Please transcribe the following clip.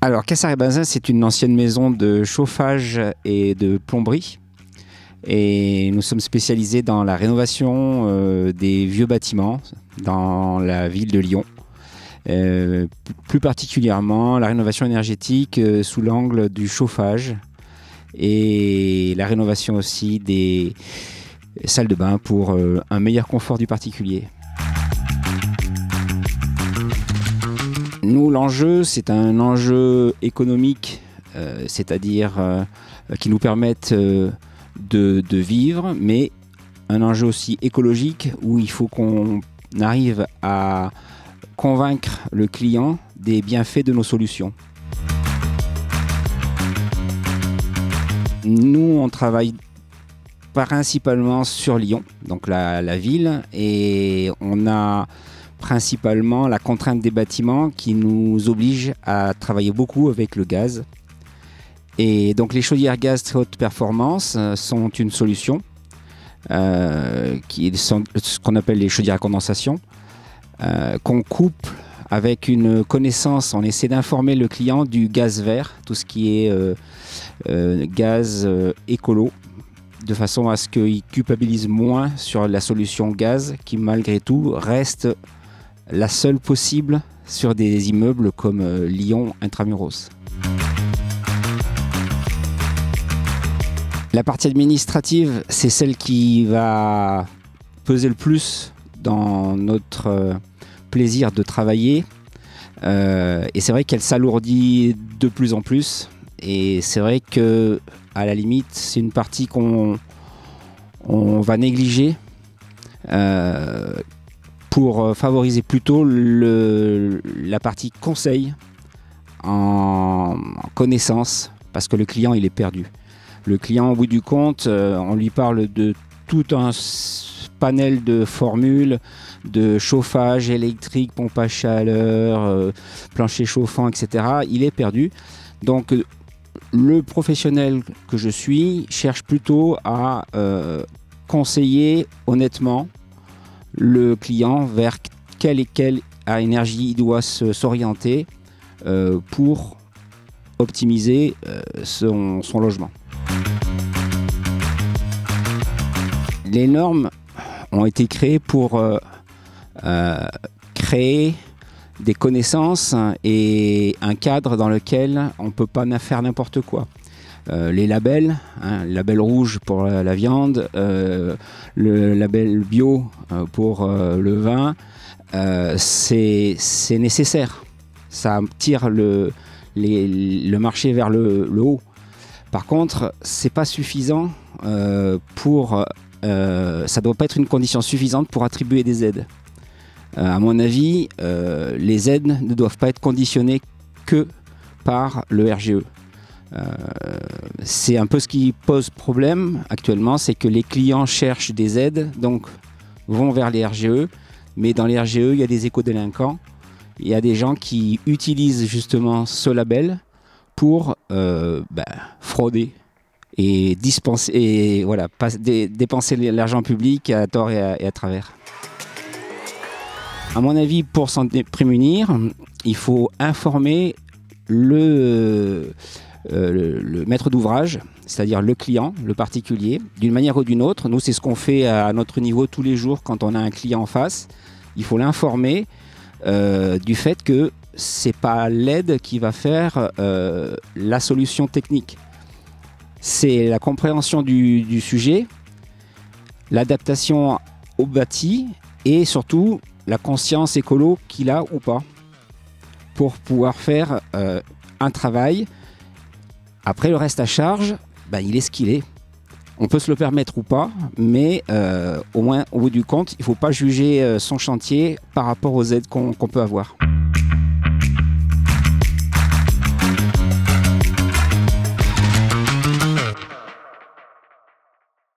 Alors, Cassaré-Bazin, c'est une ancienne maison de chauffage et de plomberie. Et nous sommes spécialisés dans la rénovation des vieux bâtiments dans la ville de Lyon. Plus particulièrement la rénovation énergétique sous l'angle du chauffage et la rénovation aussi des salles de bain pour un meilleur confort du particulier. Nous, l'enjeu, c'est un enjeu économique, c'est-à-dire qui nous permette de vivre, mais un enjeu aussi écologique où il faut qu'on arrive à convaincre le client des bienfaits de nos solutions. Nous, on travaille principalement sur Lyon, donc la ville, et on a principalement la contrainte des bâtiments qui nous oblige à travailler beaucoup avec le gaz. Et donc les chaudières gaz très haute performance sont une solution, qui sont ce qu'on appelle les chaudières à condensation, qu'on couple avec une connaissance. On essaie d'informer le client du gaz vert, tout ce qui est gaz écolo, de façon à ce qu'il culpabilise moins sur la solution gaz qui malgré tout reste la seule possible sur des immeubles comme Lyon Intramuros. La partie administrative, c'est celle qui va peser le plus dans notre plaisir de travailler. Et c'est vrai qu'elle s'alourdit de plus en plus. Et c'est vrai que, à la limite, c'est une partie qu'on va négliger pour favoriser plutôt la partie conseil en connaissance, parce que le client, il est perdu. Le client, au bout du compte, on lui parle de tout un panel de formules, de chauffage électrique, pompe à chaleur, plancher chauffant, etc. Il est perdu. Donc, le professionnel que je suis cherche plutôt à conseiller honnêtement le client vers quelle énergie il doit s'orienter pour optimiser son logement. Les normes ont été créées pour créer des connaissances et un cadre dans lequel on ne peut pas faire n'importe quoi. Les labels, le label rouge pour la viande, le label bio pour le vin, c'est nécessaire. Ça tire le marché vers le haut. Par contre, c'est pas suffisant ça ne doit pas être une condition suffisante pour attribuer des aides. À mon avis, les aides ne doivent pas être conditionnées que par le RGE. C'est un peu ce qui pose problème actuellement, c'est que les clients cherchent des aides, donc vont vers les RGE, mais dans les RGE, il y a des éco-délinquants, il y a des gens qui utilisent justement ce label pour frauder et dépenser l'argent public à tort et à travers. À mon avis, pour s'en prémunir, il faut informer le maître d'ouvrage, c'est-à-dire le client, le particulier, d'une manière ou d'une autre. Nous, c'est ce qu'on fait à notre niveau tous les jours quand on a un client en face. Il faut l'informer du fait que c'est pas l'aide qui va faire la solution technique. C'est la compréhension du sujet, l'adaptation au bâti et surtout la conscience écolo qu'il a ou pas pour pouvoir faire un travail. Après, le reste à charge, il est ce qu'il est. On peut se le permettre ou pas, mais au moins, au bout du compte, il ne faut pas juger son chantier par rapport aux aides qu'on peut avoir.